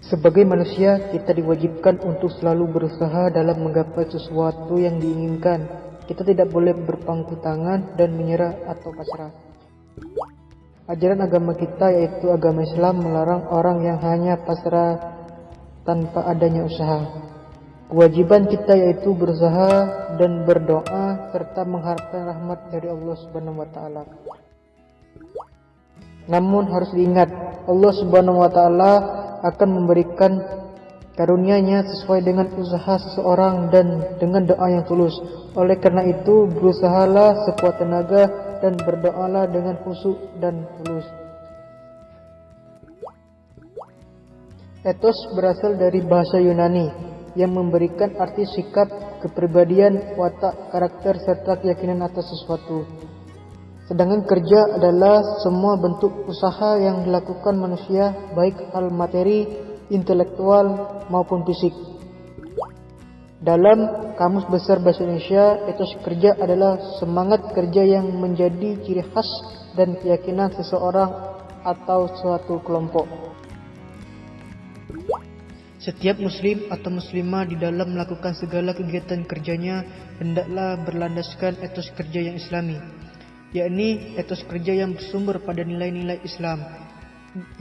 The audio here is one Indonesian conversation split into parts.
Sebagai manusia, kita diwajibkan untuk selalu berusaha dalam menggapai sesuatu yang diinginkan. Kita tidak boleh berpangku tangan dan menyerah atau pasrah. Ajaran agama kita, yaitu agama Islam, melarang orang yang hanya pasrah tanpa adanya usaha. Kewajiban kita yaitu berusaha dan berdoa serta mengharapkan rahmat dari Allah Subhanahu wa taala. Namun harus diingat, Allah Subhanahu wa taala akan memberikan karunia-Nya sesuai dengan usaha seseorang dan dengan doa yang tulus. Oleh karena itu, berusahalah sekuat tenaga dan berdoalah dengan khusyuk dan tulus. Etos berasal dari bahasa Yunani yang memberikan arti sikap, kepribadian, watak, karakter, serta keyakinan atas sesuatu. Sedangkan kerja adalah semua bentuk usaha yang dilakukan manusia, baik hal materi, intelektual, maupun fisik. Dalam Kamus Besar Bahasa Indonesia, etos kerja adalah semangat kerja yang menjadi ciri khas dan keyakinan seseorang atau suatu kelompok. Setiap muslim atau muslimah di dalam melakukan segala kegiatan kerjanya hendaklah berlandaskan etos kerja yang islami, yakni etos kerja yang bersumber pada nilai-nilai Islam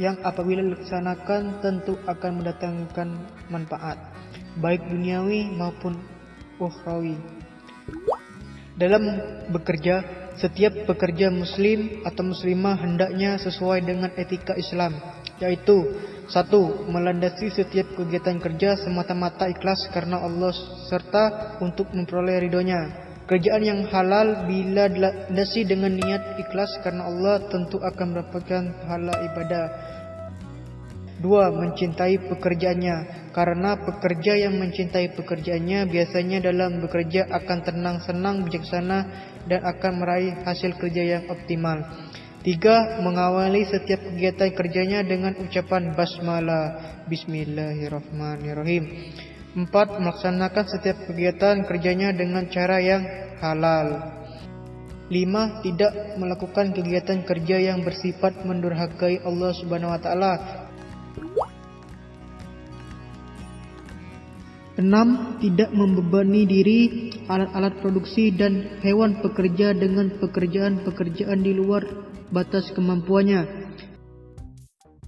yang apabila dilaksanakan tentu akan mendatangkan manfaat baik duniawi maupun ukhrawi. Dalam bekerja, setiap pekerja muslim atau muslimah hendaknya sesuai dengan etika Islam, yaitu 1. Melandasi setiap kegiatan kerja semata-mata ikhlas karena Allah serta untuk memperoleh ridhonya. Kerjaan yang halal bila dilandasi dengan niat ikhlas karena Allah tentu akan mendapatkan pahala ibadah. 2. Mencintai pekerjaannya, karena pekerja yang mencintai pekerjaannya biasanya dalam bekerja akan tenang, senang, bijaksana dan akan meraih hasil kerja yang optimal. 3. Mengawali setiap kegiatan kerjanya dengan ucapan basmalah, bismillahirrahmanirrahim. 4. Melaksanakan setiap kegiatan kerjanya dengan cara yang halal. 5. Tidak melakukan kegiatan kerja yang bersifat mendurhakai Allah Subhanahu wa taala. 6. Tidak membebani diri, alat-alat produksi dan hewan pekerja dengan pekerjaan-pekerjaan di luar batas kemampuannya.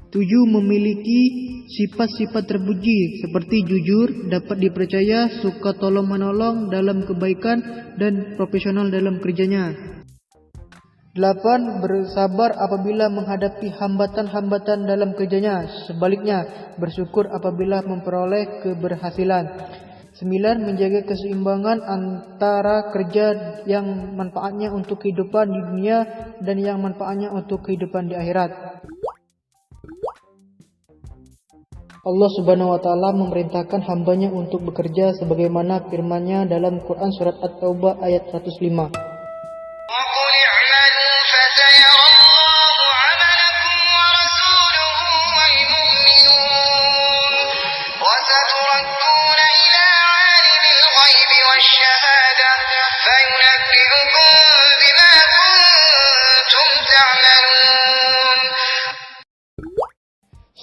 7. Memiliki sifat-sifat terpuji seperti jujur, dapat dipercaya, suka tolong-menolong dalam kebaikan dan profesional dalam kerjanya. 8. Bersabar apabila menghadapi hambatan-hambatan dalam kerjanya. Sebaliknya, bersyukur apabila memperoleh keberhasilan. 9. Menjaga keseimbangan antara kerja yang manfaatnya untuk kehidupan di dunia dan yang manfaatnya untuk kehidupan di akhirat. Allah Subhanahu wa taala memerintahkan hambanya untuk bekerja sebagaimana firman-Nya dalam Quran surat At-Taubah ayat 105.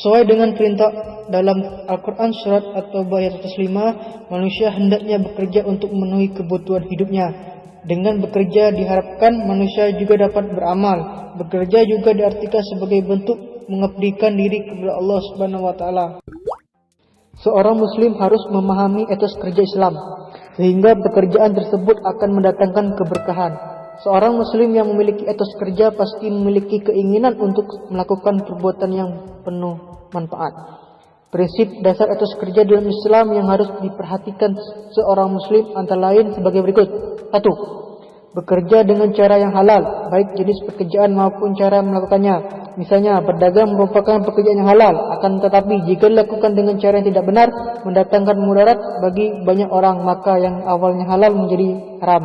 Sesuai dengan perintah dalam Al-Quran surat At-Taubah ayat 105, manusia hendaknya bekerja untuk memenuhi kebutuhan hidupnya. Dengan bekerja diharapkan manusia juga dapat beramal. Bekerja juga diartikan sebagai bentuk mengabdikan diri kepada Allah Subhanahu wa taala. Seorang muslim harus memahami etos kerja Islam, sehingga pekerjaan tersebut akan mendatangkan keberkahan. Seorang muslim yang memiliki etos kerja pasti memiliki keinginan untuk melakukan perbuatan yang penuh manfaat. Prinsip dasar etos kerja dalam Islam yang harus diperhatikan seorang muslim antara lain sebagai berikut. 1. Bekerja dengan cara yang halal, baik jenis pekerjaan maupun cara melakukannya. Misalnya, berdagang merupakan pekerjaan yang halal, akan tetapi jika dilakukan dengan cara yang tidak benar, mendatangkan mudarat bagi banyak orang, maka yang awalnya halal menjadi haram.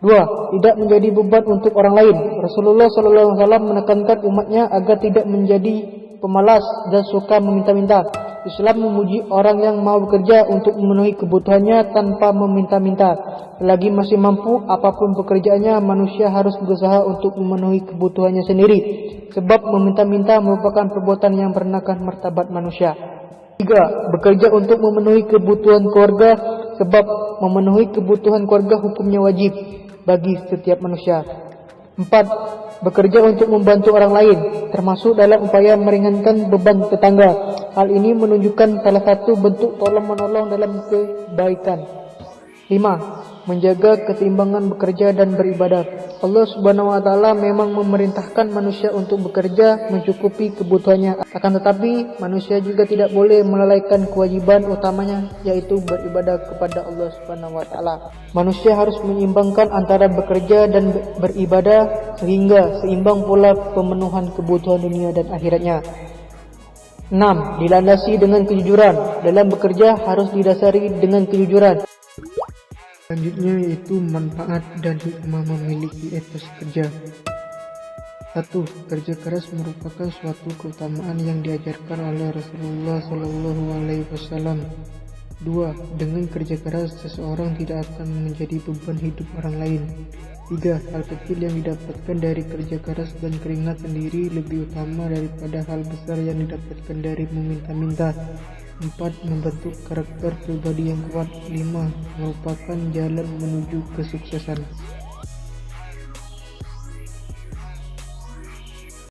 2. Tidak menjadi beban untuk orang lain. Rasulullah SAW menekankan umatnya agar tidak menjadi pemalas dan suka meminta-minta. Islam memuji orang yang mau bekerja untuk memenuhi kebutuhannya tanpa meminta-minta. Selagi masih mampu, apapun pekerjaannya, manusia harus berusaha untuk memenuhi kebutuhannya sendiri. Sebab meminta-minta merupakan perbuatan yang merendahkan martabat manusia. 3. Bekerja untuk memenuhi kebutuhan keluarga, sebab memenuhi kebutuhan keluarga hukumnya wajib bagi setiap manusia. 4. Bekerja untuk membantu orang lain, termasuk dalam upaya meringankan beban tetangga. Hal ini menunjukkan salah satu bentuk tolong-menolong dalam kebaikan. 5. Menjaga keseimbangan bekerja dan beribadah. Allah Subhanahu wa taala memang memerintahkan manusia untuk bekerja mencukupi kebutuhannya. Akan tetapi, manusia juga tidak boleh melalaikan kewajiban utamanya, yaitu beribadah kepada Allah Subhanahu wa taala. Manusia harus menyeimbangkan antara bekerja dan beribadah sehingga seimbang pula pemenuhan kebutuhan dunia dan akhiratnya. 6. Dilandasi dengan kejujuran. Dalam bekerja harus didasari dengan kejujuran. Selanjutnya yaitu manfaat dan hikmah memiliki etos kerja. 1. Kerja keras merupakan suatu keutamaan yang diajarkan oleh Rasulullah SAW. 2. Dengan kerja keras seseorang tidak akan menjadi beban hidup orang lain. 3. Hal kecil yang didapatkan dari kerja keras dan keringat sendiri lebih utama daripada hal besar yang didapatkan dari meminta-minta. 4. Membentuk karakter pribadi yang kuat. 5. Merupakan jalan menuju kesuksesan.